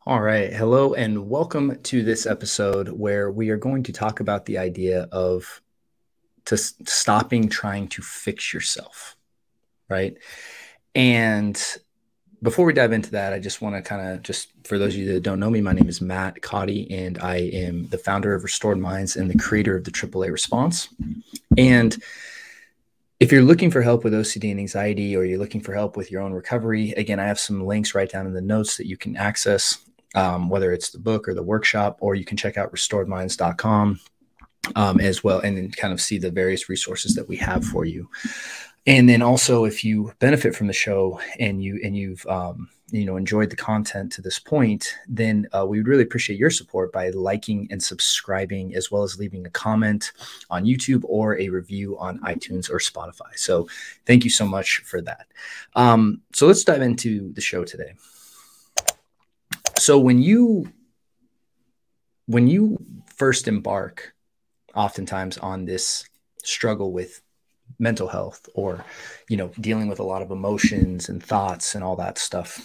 All right. Hello and welcome to this episode where we are going to talk about the idea of stopping trying to fix yourself, right? And before we dive into that, I just want to just for those of you that don't know me, my name is Matt Cotty, and I am the founder of Restored Minds and the creator of the AAA Response. And if you're looking for help with OCD and anxiety, or you're looking for help with your own recovery, again, I have some links right down in the notes that you can access, whether it's the book or the workshop, or you can check out restoredminds.com as well, and then kind of see the various resources that we have for you. And then also, if you benefit from the show and you've enjoyed the content to this point, then we would really appreciate your support by liking and subscribing, as well as leaving a comment on YouTube or a review on iTunes or Spotify. So thank you so much for that. So let's dive into the show today. So when you first embark, oftentimes, on this struggle with mental health, or dealing with a lot of emotions and thoughts and all that stuff,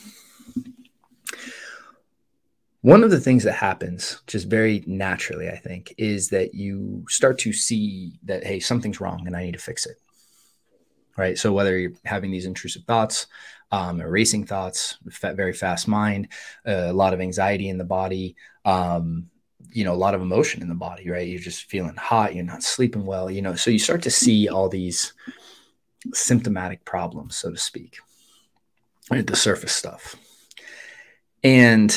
one of the things that happens just very naturally, I think, is that you start to see that, hey, something's wrong and I need to fix it, right? So whether you're having these intrusive thoughts, racing thoughts, very fast mind, a lot of anxiety in the body, a lot of emotion in the body, right? You're just feeling hot, you're not sleeping well, so you start to see all these symptomatic problems, so to speak, right? The surface stuff. And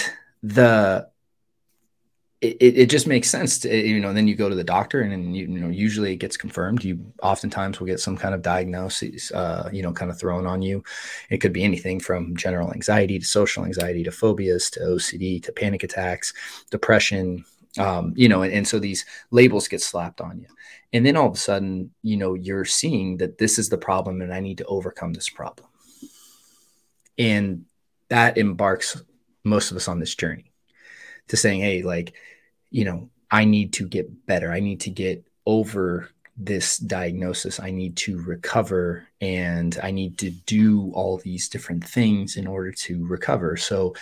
it just makes sense to, then you go to the doctor, and then, usually it gets confirmed. You oftentimes will get some kind of diagnosis, kind of thrown on you. It could be anything from general anxiety to social anxiety to phobias to OCD to panic attacks, depression, and so these labels get slapped on you. And then all of a sudden, you're seeing that this is the problem and I need to overcome this problem. And that embarks most of us on this journey to saying, hey, I need to get better. I need to get over this diagnosis. I need to recover, and I need to do all these different things in order to recover. So,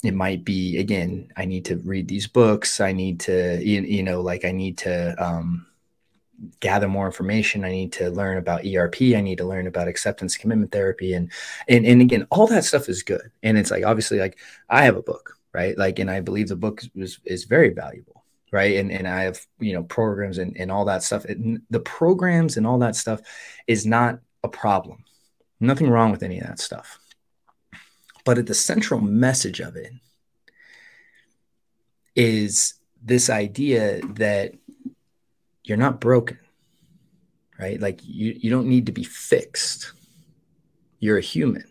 it might be, again, I need to read these books. I need to, I need to gather more information. I need to learn about ERP. I need to learn about acceptance commitment therapy. And again, all that stuff is good. And it's obviously, I have a book, right? And I believe the book is very valuable, right? And I have, programs and all that stuff. The programs and all that stuff is not a problem. Nothing wrong with any of that stuff. But the central message of it is this idea that you're not broken, right? You don't need to be fixed. You're a human.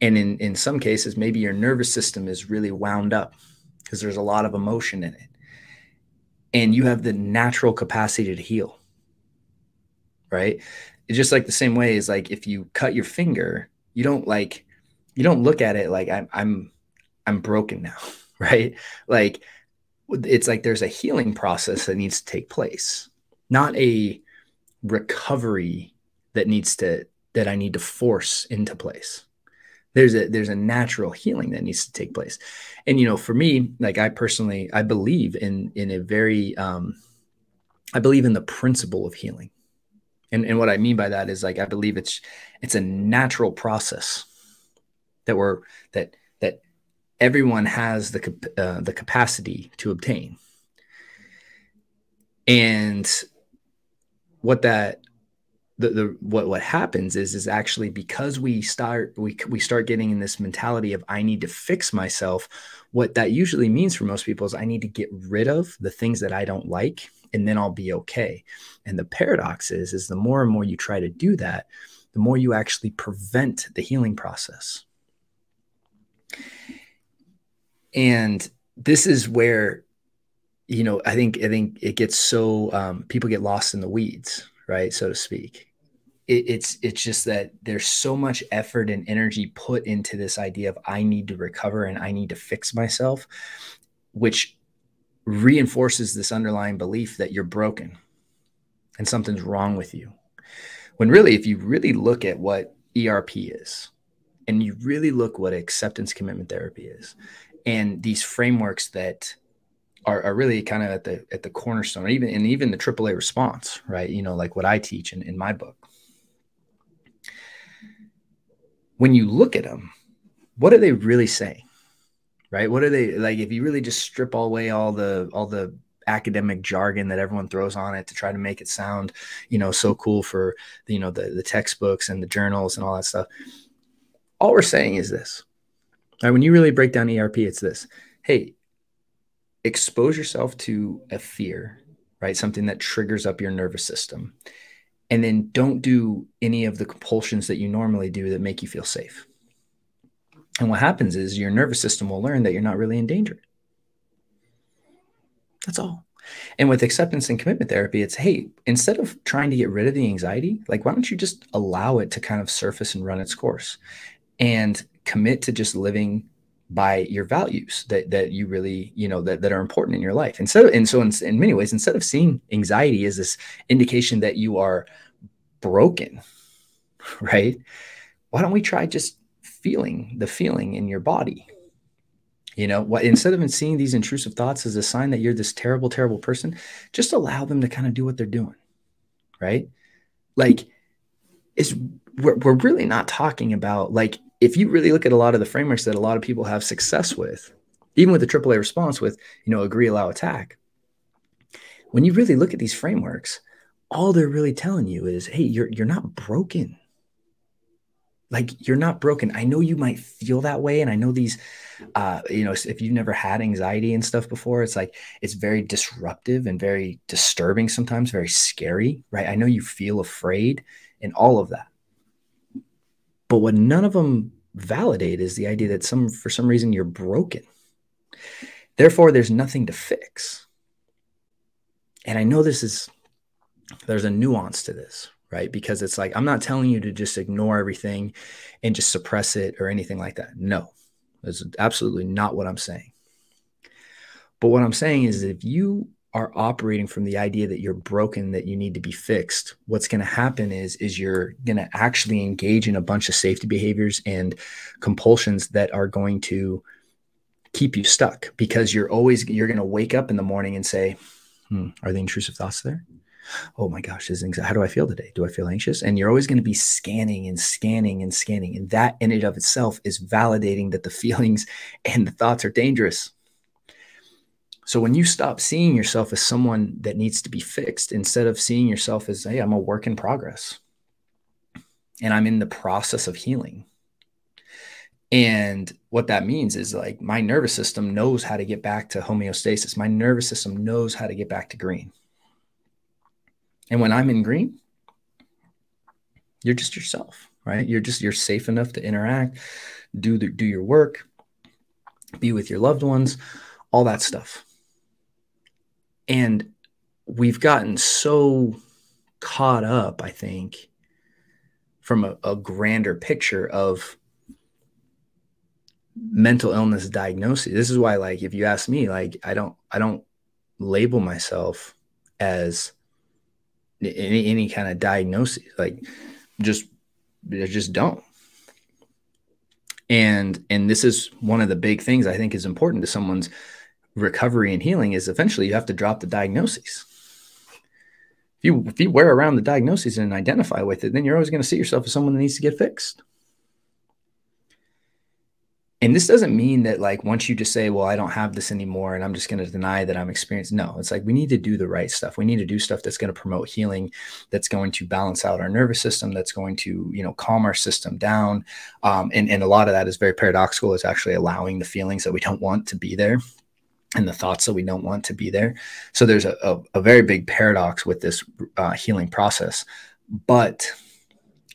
And in some cases, maybe your nervous system is really wound up because there's a lot of emotion in it. And you have the natural capacity to heal, right? It's just the same way as if you cut your finger, you don't look at it like I'm broken now, right? It's there's a healing process that needs to take place, not a recovery that I need to force into place. There's a natural healing that needs to take place. And for me, I believe in a very I believe in the principle of healing. And what I mean by that is I believe it's a natural process that everyone has the capacity to obtain. And what happens is actually, because we start getting in this mentality of I need to fix myself, what that usually means for most people is I need to get rid of the things that I don't like, and then I'll be okay. And the paradox is the more and more you try to do that, the more you actually prevent the healing process. And this is where, I think it gets so, people get lost in the weeds, right? So to speak. It's just that there's so much effort and energy put into this idea of I need to recover and I need to fix myself, which reinforces this underlying belief that you're broken and something's wrong with you. When really, if you really look at what ERP is, and you really look what acceptance commitment therapy is, and these frameworks that are really kind of at the cornerstone, or even the AAA response, right? Like what I teach in my book. When you look at them, what are they really saying, right? What are they like? If you really just strip away all the academic jargon that everyone throws on it to try to make it sound, so cool for the textbooks and the journals and all that stuff. All we're saying is this, right? When you really break down ERP, it's this: hey, expose yourself to a fear, right? Something that triggers up your nervous system. And then don't do any of the compulsions that you normally do that make you feel safe. And what happens is your nervous system will learn that you're not really in danger. That's all. And with acceptance and commitment therapy, it's, hey, instead of trying to get rid of the anxiety, like, why don't you just allow it to kind of surface and run its course and commit to just living by your values that you really, that are important in your life. In many ways, instead of seeing anxiety as this indication that you are broken, right? Why don't we try just feeling the feeling in your body? Instead of seeing these intrusive thoughts as a sign that you're this terrible, terrible person, just allow them to kind of do what they're doing, right? Like, we're really not talking about, like, if you really look at a lot of the frameworks that a lot of people have success with, even with the AAA response with, agree, allow, attack, when you really look at these frameworks, all they're really telling you is, hey, you're not broken. Like, you're not broken. I know you might feel that way. And I know these, if you've never had anxiety and stuff before, it's like, it's very disruptive and very disturbing sometimes, very scary, right? I know you feel afraid and all of that. But what none of them validate is the idea that for some reason you're broken. Therefore, there's nothing to fix. And I know there's a nuance to this, right? Because it's like, I'm not telling you to just ignore everything and just suppress it or anything like that. No, that's absolutely not what I'm saying. But what I'm saying is, if you are operating from the idea that you're broken, that you need to be fixed, what's going to happen is you're going to actually engage in a bunch of safety behaviors and compulsions that are going to keep you stuck, because you're going to wake up in the morning and say, are the intrusive thoughts there? Oh my gosh, how do I feel today? Do I feel anxious? And you're always going to be scanning and scanning and scanning. And that in and of itself is validating that the feelings and the thoughts are dangerous. So when you stop seeing yourself as someone that needs to be fixed, instead of seeing yourself as, hey, I'm a work in progress and I'm in the process of healing. And what that means is, like, my nervous system knows how to get back to homeostasis. My nervous system knows how to get back to green. And when I'm in green, you're just yourself, right? You're safe enough to interact, do your work, be with your loved ones, all that stuff. And we've gotten so caught up, I think, from a grander picture of mental illness diagnosis. This is why, like, if you ask me, like, I don't label myself as any kind of diagnosis, like, just don't. And this is one of the big things I think is important to someone's recovery and healing, is eventually you have to drop the diagnoses. If you wear around the diagnoses and identify with it, then you're always going to see yourself as someone that needs to get fixed. And this doesn't mean that, like, once you just say, well, I don't have this anymore and I'm just going to deny that I'm experiencing. No, it's like, we need to do the right stuff. We need to do stuff that's going to promote healing, that's going to balance out our nervous system, that's going to, calm our system down. And a lot of that is very paradoxical. It's actually allowing the feelings that we don't want to be there and the thoughts that we don't want to be there. So there's a very big paradox with this healing process. But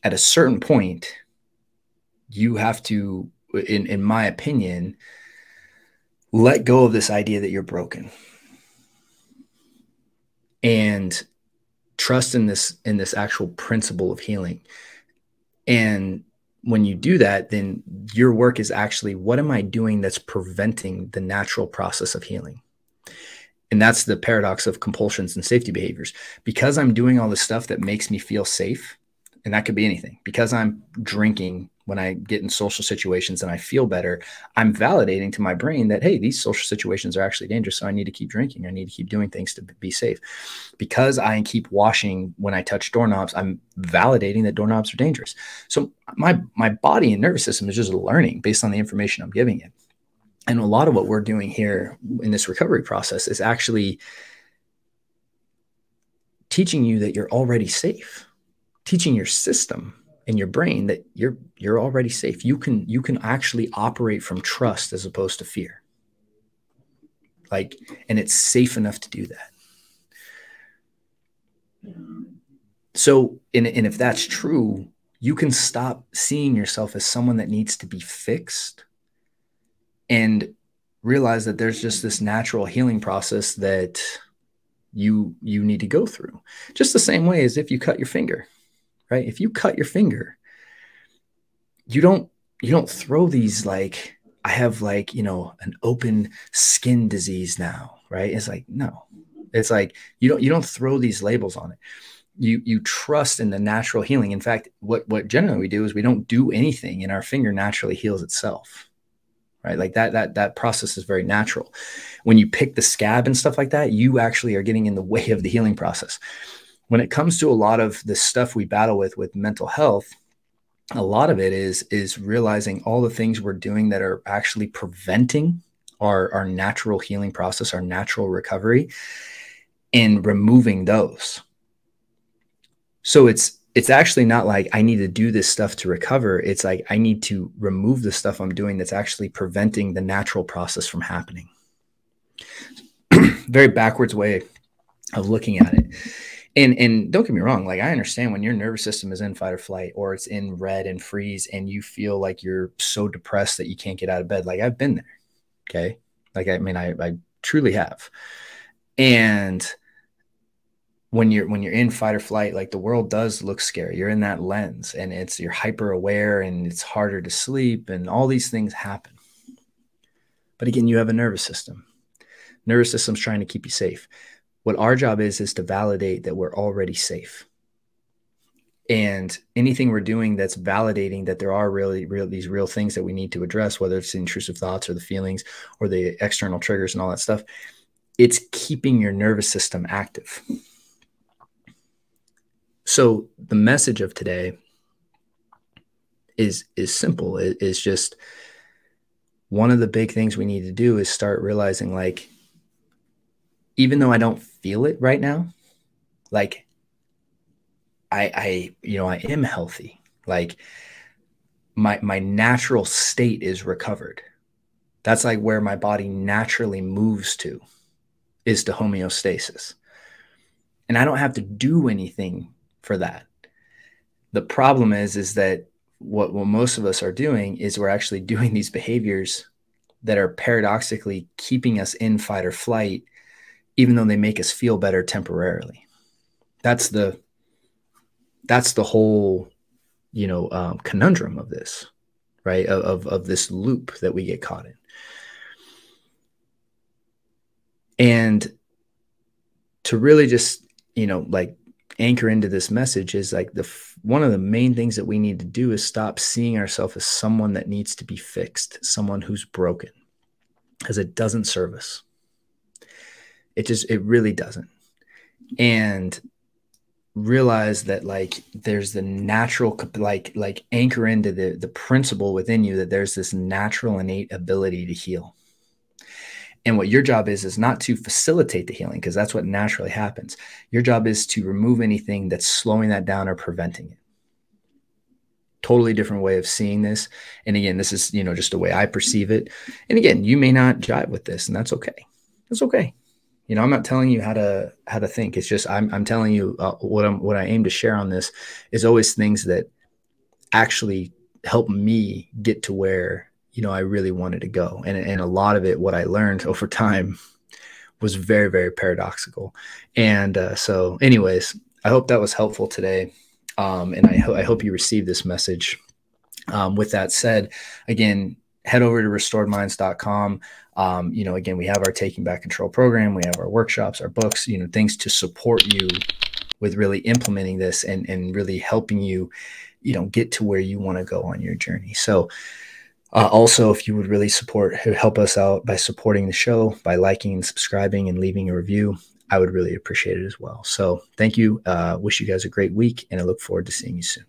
at a certain point, you have to, in my opinion, let go of this idea that you're broken and trust in this actual principle of healing. And when you do that, then your work is actually, what am I doing that's preventing the natural process of healing? And that's the paradox of compulsions and safety behaviors. Because I'm doing all this stuff that makes me feel safe, And that could be anything. Because I'm drinking when I get in social situations and I feel better, I'm validating to my brain that, hey, these social situations are actually dangerous. So I need to keep drinking. I need to keep doing things to be safe. Because I keep washing when I touch doorknobs, I'm validating that doorknobs are dangerous. So my body and nervous system is just learning based on the information I'm giving it. And a lot of what we're doing here in this recovery process is actually teaching you that you're already safe, teaching your system and your brain that you're already safe. You can actually operate from trust as opposed to fear. Like, and it's safe enough to do that. So, and if that's true, you can stop seeing yourself as someone that needs to be fixed and realize that there's just this natural healing process that you need to go through. Just the same way as if you cut your finger, right? If you cut your finger, you don't throw these like, I have like, an open skin disease now, right? It's like, no, it's like, you don't throw these labels on it. You trust in the natural healing. In fact, what generally we do is we don't do anything and our finger naturally heals itself, right? Like that process is very natural. When you pick the scab and stuff like that, you actually are getting in the way of the healing process. When it comes to a lot of the stuff we battle with mental health, a lot of it is realizing all the things we're doing that are actually preventing our natural healing process, our natural recovery, and removing those. So it's actually not like I need to do this stuff to recover. It's like I need to remove the stuff I'm doing that's actually preventing the natural process from happening. Very backwards way of looking at it. And don't get me wrong, like I understand when your nervous system is in fight or flight, or it's in red and freeze, and you feel like you're so depressed that you can't get out of bed. Like I've been there. Okay. Like, I mean, I truly have. And when you're in fight or flight, like the world does look scary. You're in that lens and you're hyper aware and it's harder to sleep and all these things happen. But again, you have a nervous system. Nervous system's trying to keep you safe. What our job is to validate that we're already safe. And anything we're doing that's validating that there are these real things that we need to address, whether it's the intrusive thoughts or the feelings or the external triggers and all that stuff, it's keeping your nervous system active. So the message of today is simple. It's just one of the big things we need to do is start realizing, like, even though I don't feel it right now, like I am healthy. Like my natural state is recovered. That's like where my body naturally moves to, is to homeostasis. And I don't have to do anything for that. The problem is that what most of us are doing is we're actually doing these behaviors that are paradoxically keeping us in fight or flight, even though they make us feel better temporarily. That's the whole, conundrum of this, right? Of this loop that we get caught in. And to really just, like anchor into this message is like one of the main things that we need to do is stop seeing ourselves as someone that needs to be fixed, someone who's broken, because it doesn't serve us. It really doesn't. And realize that like there's the natural, like anchor into the principle within you that there's this natural innate ability to heal. And what your job is not to facilitate the healing, because that's what naturally happens. Your job is to remove anything that's slowing that down or preventing it. Totally different way of seeing this. And again, this is, just the way I perceive it. And again, you may not jive with this, and that's okay. It's okay. I'm not telling you how to think. It's just, I'm telling you what I aim to share on this is always things that actually help me get to where, I really wanted to go. And a lot of it, what I learned over time was very, very paradoxical. And so anyways, I hope that was helpful today. And I hope you received this message. With that said, again, head over to restoredminds.com. Again, we have our Taking Back Control program. We have our workshops, our books, things to support you with really implementing this and really helping you, get to where you want to go on your journey. So also, if you would really help us out by supporting the show, by liking and subscribing and leaving a review, I would really appreciate it as well. So thank you. Wish you guys a great week, and I look forward to seeing you soon.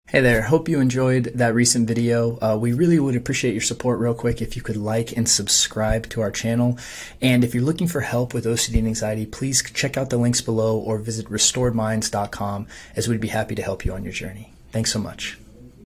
Hey there, hope you enjoyed that recent video. We really would appreciate your support real quick if you could like and subscribe to our channel. And if you're looking for help with OCD and anxiety, please check out the links below or visit restoredminds.com, as we'd be happy to help you on your journey. Thanks so much.